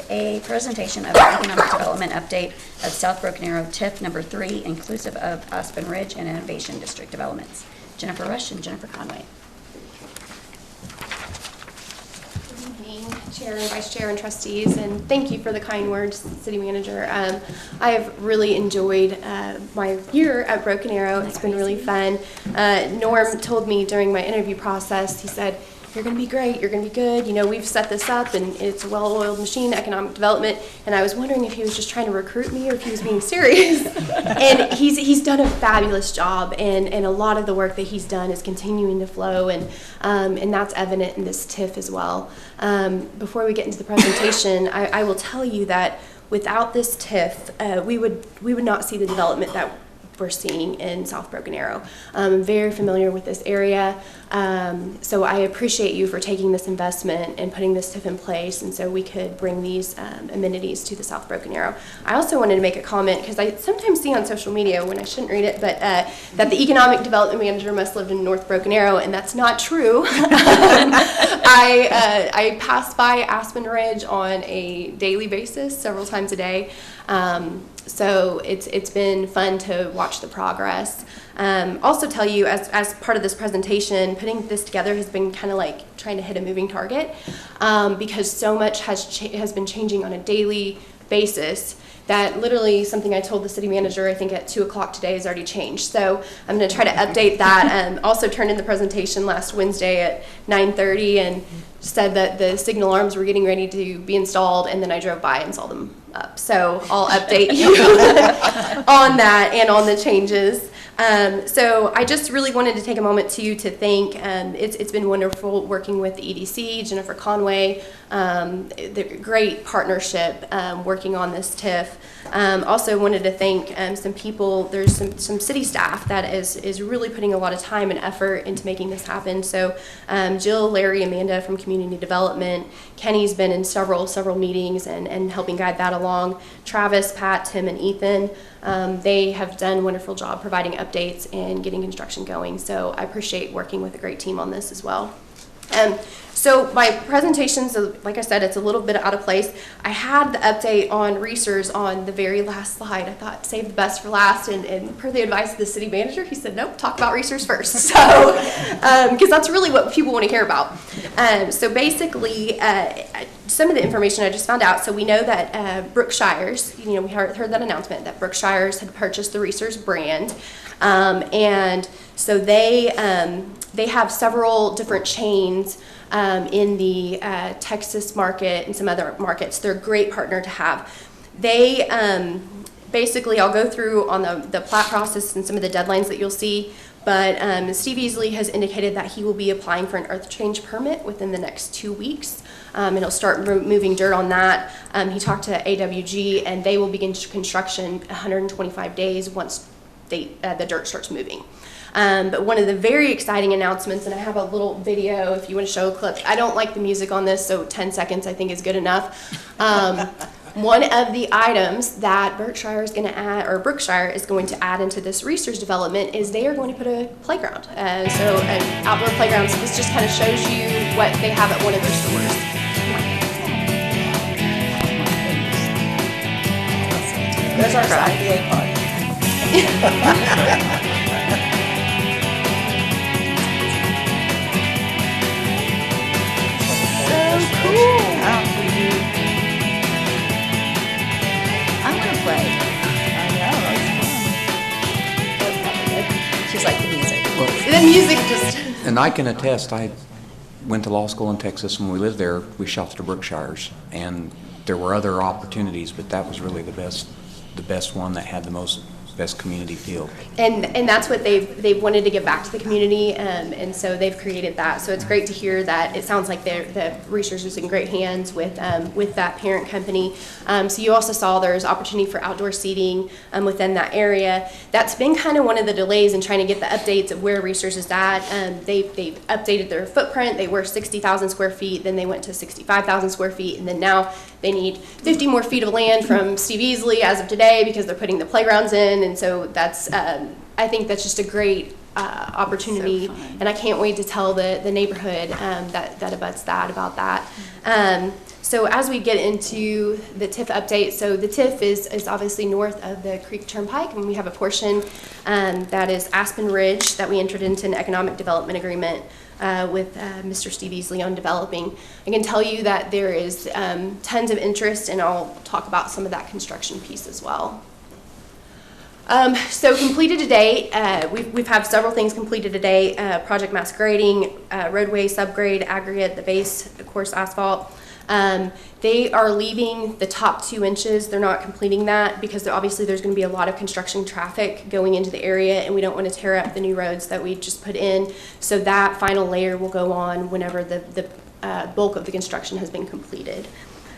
a presentation of the economic development update of South Broken Arrow TIF number 3, inclusive of Aspen Ridge and Innovation District developments. Jennifer Rush and Jennifer Conway. Chair and Vice Chair and trustees, and thank you for the kind words, City Manager. I have really enjoyed my year at Broken Arrow. It's been really fun. Norm told me during my interview process, he said, "You're going to be great, you're going to be good. You know, we've set this up and it's a well-oiled machine, economic development." And I was wondering if he was just trying to recruit me or if he was being serious. And he's done a fabulous job, and a lot of the work that he's done is continuing to flow, and that's evident in this TIF as well. Before we get into the presentation, I will tell you that without this TIF, we would not see the development that we're seeing in South Broken Arrow. I'm very familiar with this area, so I appreciate you for taking this investment and putting this TIF in place, and so we could bring these amenities to the South Broken Arrow. I also wanted to make a comment, because I sometimes see on social media, when I shouldn't read it, but that the economic development manager must live in North Broken Arrow, and that's not true. I pass by Aspen Ridge on a daily basis, several times a day. So it's been fun to watch the progress. Also tell you, as part of this presentation, putting this together has been kind of like trying to hit a moving target, because so much has been changing on a daily basis that literally something I told the city manager, I think at 2 o'clock today, has already changed. So I'm going to try to update that. Also turned in the presentation last Wednesday at 9:30 and said that the signal arms were getting ready to be installed, and then I drove by and saw them up. So I'll update you on that and on the changes. So I just really wanted to take a moment to thank, it's been wonderful working with the EDC, Jennifer Conway, the great partnership working on this TIF. Also wanted to thank some people. There's some city staff that is really putting a lot of time and effort into making this happen. So Jill, Larry, Amanda from Community Development, Kenny's been in several meetings and helping guide that along. Travis, Pat, Tim, and Ethan, they have done a wonderful job providing updates and getting construction going. So I appreciate working with a great team on this as well. So my presentation, so like I said, it's a little bit out of place. I had the update on Reese's on the very last slide. I thought save the best for last, and per the advice of the city manager, he said, nope, talk about Reese's first. So, because that's really what people want to hear about. So basically, some of the information I just found out. So we know that Brookshire's, we heard that announcement that Brookshire's had purchased the Reese's brand, and so they have several different chains in the Texas market and some other markets. They're a great partner to have. They basically, I'll go through on the plat process and some of the deadlines that you'll see, but Steve Easley has indicated that he will be applying for an earth change permit within the next 2 weeks, and he'll start moving dirt on that. He talked to AWG, and they will begin construction 125 days once the dirt starts moving. But one of the very exciting announcements, and I have a little video if you want to show a clip. I don't like the music on this, so 10 seconds I think is good enough. One of the items that Brookshire is going to add into this Reese's development is they are going to put a playground. So an outdoor playground. So this just kind of shows you what they have at one of their stores. There's our IPA card. Cool. I want to play. I know. She's like the music. The music just... And I can attest, I went to law school in Texas. When we lived there, we shopped at Brookshire's, and there were other opportunities, but that was really the best one that had the best community feel. And that's what they've wanted to give back to the community, and so they've created that. So it's great to hear that it sounds like the Research is in great hands with that parent company. So you also saw there's opportunity for outdoor seating within that area. That's been kind of one of the delays in trying to get the updates of where Research is at. They've updated their footprint. They were 60,000 square feet, then they went to 65,000 square feet, and then now they need 50 more feet of land from Steve Easley as of today because they're putting the playgrounds in. And so that's, I think that's just a great opportunity, and I can't wait to tell the neighborhood that abuts that about that. So as we get into the TIF update, so the TIF is obviously north of the Creek Turnpike, and we have a portion that is Aspen Ridge that we entered into an economic development agreement with Mr. Steve Easley on developing. I can tell you that there is tons of interest, and I'll talk about some of that construction piece as well. So completed to date, we've had several things completed to date, project mass grading, roadway subgrade, aggregate, the base, of course, asphalt. They are leaving the top 2 inches. They're not completing that because obviously there's going to be a lot of construction traffic going into the area, and we don't want to tear up the new roads that we just put in. So that final layer will go on whenever the bulk of the construction has been completed.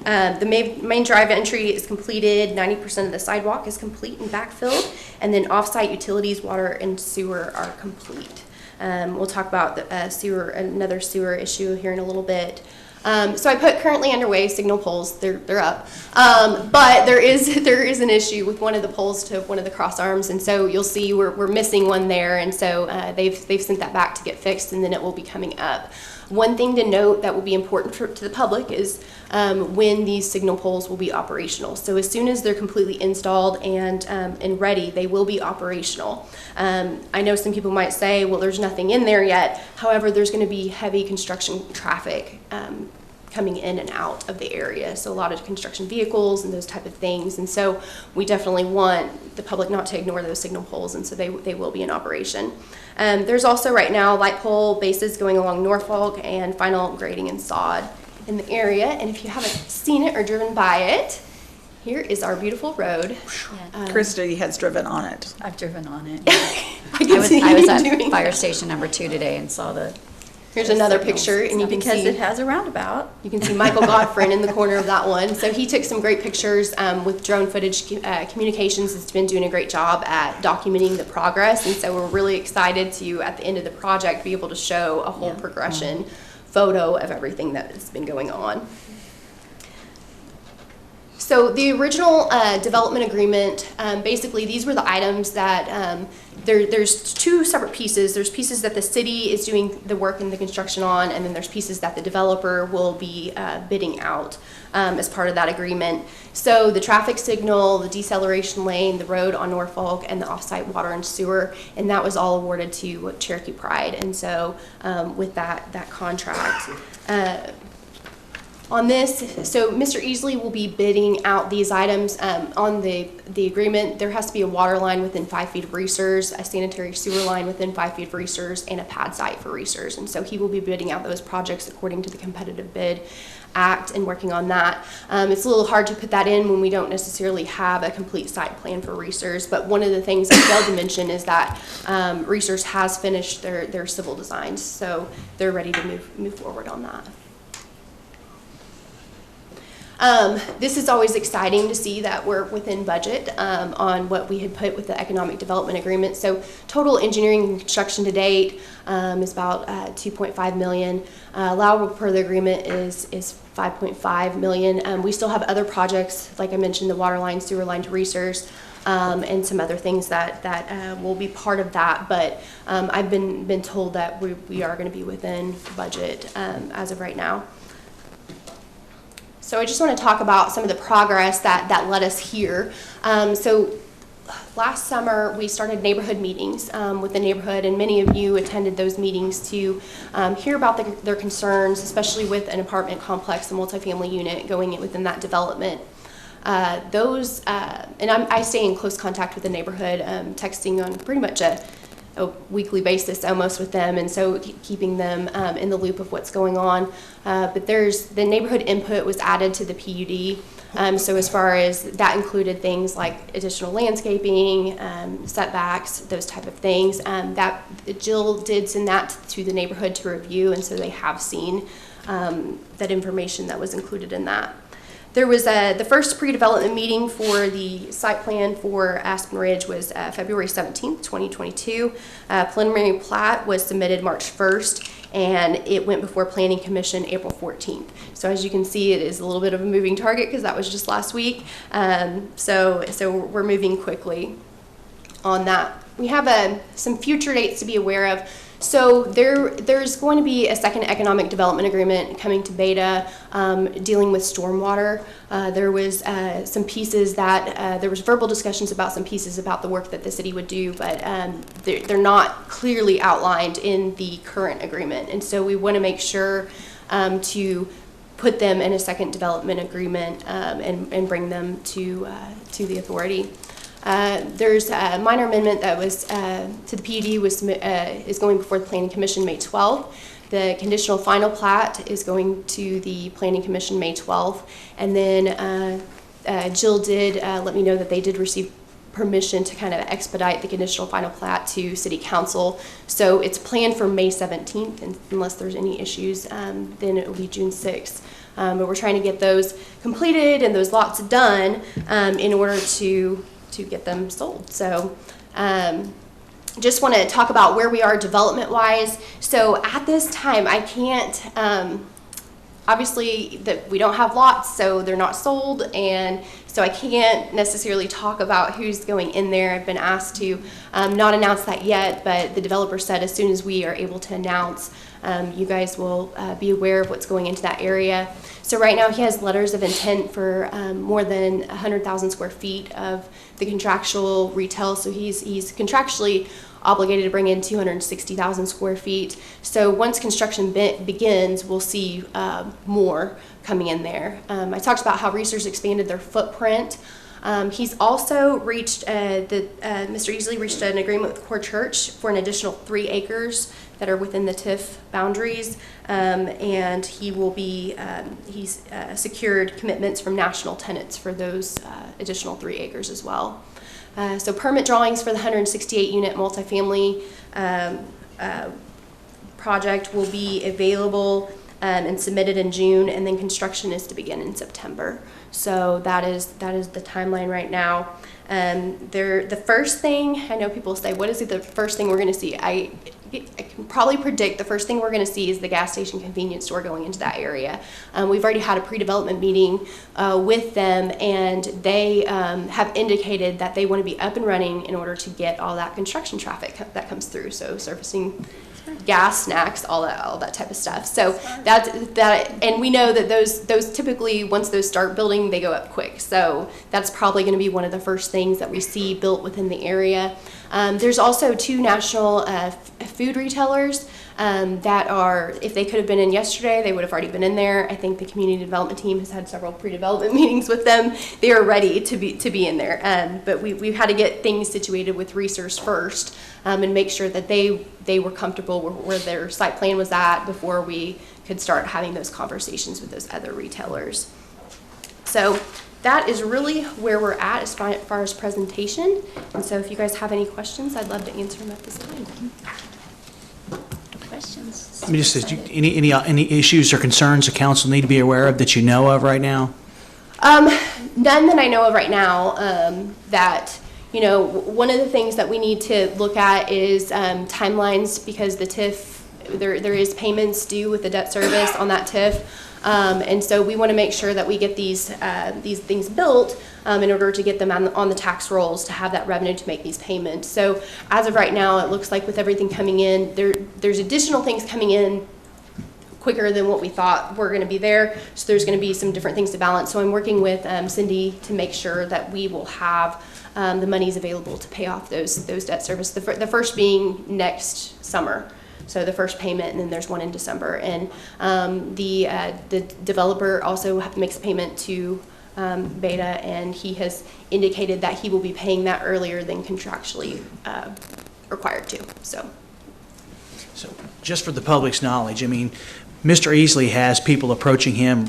The main drive entry is completed. 90% of the sidewalk is complete and backfilled, and then off-site utilities, water and sewer are complete. We'll talk about the another sewer issue here in a little bit. So I put currently underway signal poles. They're up, but there is an issue with one of the poles to one of the cross arms, and so you'll see we're missing one there, and so they've sent that back to get fixed, and then it will be coming up. One thing to note that will be important to the public is when these signal poles will be operational. So as soon as they're completely installed and ready, they will be operational. I know some people might say, well, there's nothing in there yet. However, there's going to be heavy construction traffic coming in and out of the area. So a lot of construction vehicles and those type of things. And so we definitely want the public not to ignore those signal poles, and so they will be in operation. There's also right now light pole bases going along Norfolk and final grading and sod in the area. And if you haven't seen it or driven by it, here is our beautiful road. Christy has driven on it. I've driven on it. I I was at doing fire that. station number 2 today and saw the. Here's another signals. picture, and you can Because see it has a roundabout. You can see Michael Godfrey in the corner of that one. So he took some great pictures with drone footage. Communications has been doing a great job at documenting the progress, and so we're really excited to, at the end of the project, be able to show a whole progression photo of everything that has been going on. So the original development agreement, basically these were the items that there's 2 separate pieces. There's pieces that the city is doing the work and the construction on, and then there's pieces that the developer will be bidding out as part of that agreement. So the traffic signal, the deceleration lane, the road on Norfolk, and the offsite water and sewer, and that was all awarded to Cherokee Pride. And so with that contract. On this, so Mr. Easley will be bidding out these items on the agreement. There has to be a water line within 5 feet of research, a sanitary sewer line within 5 feet of research, and a pad site for research. And so he will be bidding out those projects according to the Competitive Bid Act and working on that. It's a little hard to put that in when we don't necessarily have a complete site plan for research, but one of the things I failed to mention is that research has finished their civil designs, so they're ready to move forward on that. This is always exciting to see that we're within budget on what we had put with the economic development agreement. So total engineering and construction to date is about $2.5 million. Allowable per the agreement is $5.5 million. We still have other projects, like I mentioned, the water line, sewer line to research, and some other things that will be part of that. But I've been told that we are going to be within budget as of right now. So I just want to talk about some of the progress that led us here. So last summer we started neighborhood meetings with the neighborhood, and many of you attended those meetings to hear about their concerns, especially with an apartment complex, a multifamily unit going in within that development. And I stay in close contact with the neighborhood, texting on pretty much a weekly basis almost with them, and so keeping them in the loop of what's going on. But the neighborhood input was added to the PUD. So as far as that included things like additional landscaping, setbacks, those type of things. That Jill did send that to the neighborhood to review, and so they have seen that information that was included in that. There was the first pre-development meeting for the site plan for Aspen Ridge was February 17th, 2022. Preliminary plat was submitted March 1st, and it went before Planning Commission April 14th. So as you can see, it is a little bit of a moving target because that was just last week. So we're moving quickly on that. We have some future dates to be aware of. So there's going to be a second economic development agreement coming to Beta, dealing with stormwater. There was some pieces that there was verbal discussions about some pieces about the work that the city would do, but they're not clearly outlined in the current agreement. And so we want to make sure to put them in a second development agreement and bring them to the authority. There's a minor amendment that was to the PUD is going before the Planning Commission May 12th. The conditional final plat is going to the Planning Commission May 12th. And then Jill did let me know that they did receive permission to kind of expedite the conditional final plat to City Council. So it's planned for May 17th, and unless there's any issues, then it will be June 6th. But we're trying to get those completed and those lots done in order to get them sold. So just want to talk about where we are development wise. So at this time, I can't, obviously that we don't have lots, so they're not sold, and so I can't necessarily talk about who's going in there. I've been asked to not announce that yet, but the developer said as soon as we are able to announce, you guys will be aware of what's going into that area. So right now he has letters of intent for more than 100,000 square feet of the contractual retail. So he's contractually obligated to bring in 260,000 square feet. So once construction begins, we'll see more coming in there. I talked about how Research expanded their footprint. He's also reached, Mr. Easley reached an agreement with Core Church for an additional 3 acres that are within the TIF boundaries, and he will be, he's secured commitments from national tenants for those additional 3 acres as well. So permit drawings for the 168 unit multifamily project will be available and submitted in June, and then construction is to begin in September. So that is the timeline right now. The first thing, I know people say, what is the first thing we're going to see? I can probably predict the first thing we're going to see is the gas station convenience store going into that area. We've already had a pre-development meeting with them, and they have indicated that they want to be up and running in order to get all that construction traffic that comes through. So surfacing gas, snacks, all that type of stuff. So that, and we know that those typically, once those start building, they go up quick. So that's probably going to be one of the first things that we see built within the area. There's also 2 national food retailers that are, if they could have been in yesterday, they would have already been in there. I think the community development team has had several pre-development meetings with them. They are ready to be in there. But we've had to get things situated with Research first and make sure that they were comfortable where their site plan was at before we could start having those conversations with those other retailers. So that is really where we're at as far as presentation. And so if you guys have any questions, I'd love to answer them at this time. Questions? Let me just say, any issues or concerns the council need to be aware of that you know of right now? None that I know of right now. That, you know, one of the things that we need to look at is timelines, because the TIF, there is payments due with the debt service on that TIF. And so we want to make sure that we get these things built in order to get them on the tax rolls to have that revenue to make these payments. So as of right now, it looks like with everything coming in, there's additional things coming in quicker than what we thought were going to be there. So there's going to be some different things to balance. So I'm working with Cindy to make sure that we will have the monies available to pay off those debt service. The first being next summer. So the first payment, and then there's one in December. And the developer also makes a payment to Beta, and he has indicated that he will be paying that earlier than contractually required to. So just for the public's knowledge, I mean, Mr. Easley has people approaching him,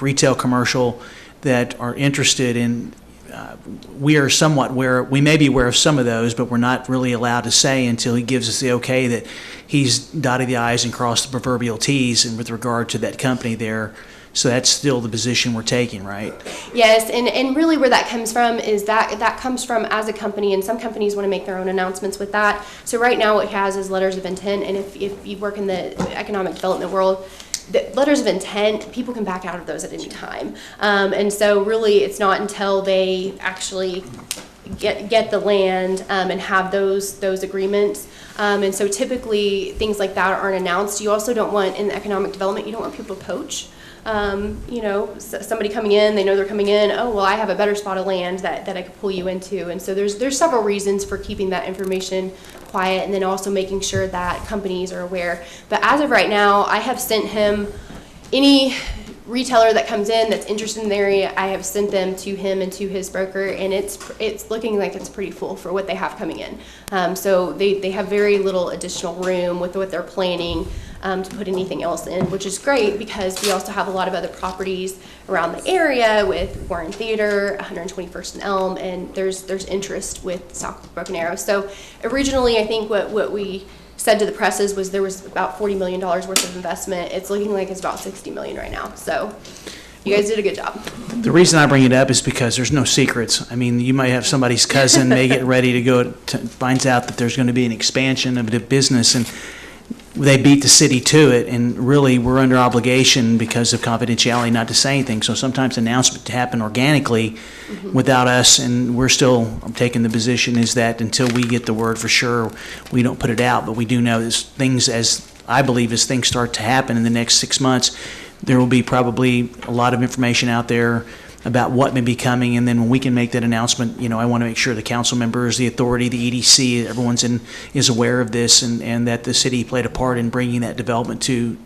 retail, commercial, that are interested in. We are somewhat aware, we may be aware of some of those, but we're not really allowed to say until he gives us the okay that he's dotted the I's and crossed the proverbial T's, and with regard to that company there. So that's still the position we're taking, right? Yes, and really where that comes from is that comes from as a company, and some companies want to make their own announcements with that. So right now what it has is letters of intent, and if you work in the economic development world, the letters of intent, people can back out of those at any time. And so really it's not until they actually get the land and have those agreements. And so typically things like that aren't announced. You also don't want, in economic development, you don't want people to poach. You know, somebody coming in, they know they're coming in, oh, well, I have a better spot of land that I could pull you into. And so there's several reasons for keeping that information quiet, and then also making sure that companies are aware. But as of right now, I have sent him any retailer that comes in that's interested in the area, I have sent them to him and to his broker, and it's looking like it's pretty full for what they have coming in. So they have very little additional room with what they're planning to put anything else in, which is great because we also have a lot of other properties around the area with Warren Theater, 121st and Elm, and there's interest with South Broken Arrow. So originally, I think what we said to the presses was there was about $40 million worth of investment. It's looking like it's about $60 million right now. So you guys did a good job. The reason I bring it up is because there's no secrets. I mean, you might have somebody's cousin, they get ready to go, finds out that there's going to be an expansion of the business, and they beat the city to it, and really we're under obligation because of confidentiality not to say anything. So sometimes announcements happen organically without us, and we're still taking the position is that until we get the word for sure, we don't put it out. But we do know as things, as I believe, as things start to happen in the next 6 months, there will be probably a lot of information out there about what may be coming, and then when we can make that announcement, you know, I want to make sure the council members, the authority, the EDC, everyone's is aware of this, and that the city played a part in bringing that development to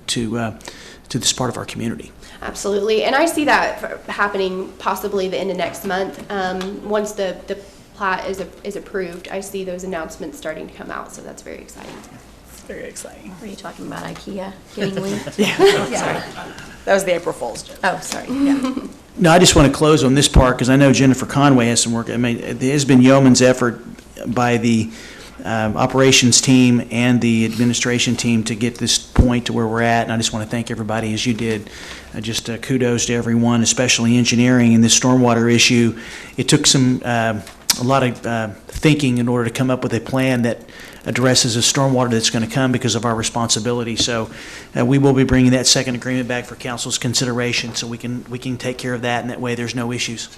this part of our community. Absolutely, and I see that happening possibly the end of next month. Once the plat is approved, I see those announcements starting to come out, so that's very exciting. It's very exciting. Were you talking about IKEA getting leaked? Yeah. Sorry. That was the April Fool's joke. Oh, sorry. Yeah. No, I just want to close on this part because I know Jennifer Conway has some work. I mean, there has been yeoman's effort by the operations team and the administration team to get this point to where we're at, and I just want to thank everybody as you did. Just kudos to everyone, especially engineering in this stormwater issue. It took a lot of thinking in order to come up with a plan that addresses the stormwater that's going to come because of our responsibility. So we will be bringing that second agreement back for council's consideration so we can take care of that, and that way there's no issues.